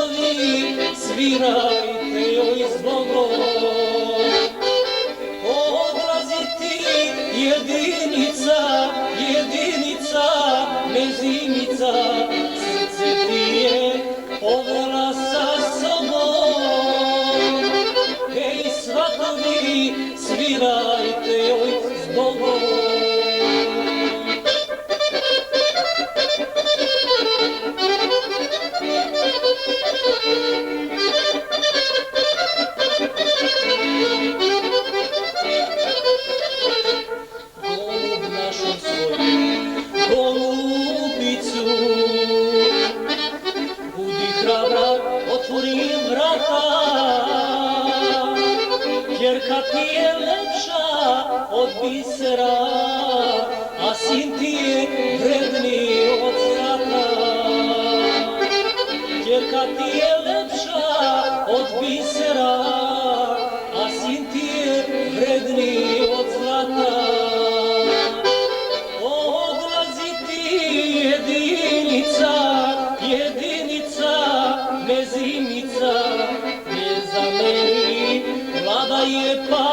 svatovi, svirajte joj zbogom. Odlazi ti jedinica, jedinica, mezimica, srce ti je povela sa sobom. Hej svatovi, svirajte joj zbogom. Golub našu svoju, golubicu, budi hrabra, otvori vrata, jer kad ti je lepša od bisera, a sin ti je vredniji od zlata. Jer kad ti je lepša od bisera, a sin ti je vredniji od zlata. Odlazi ti jedinica, jedinica, mezimica, ne zameri, vlada je pa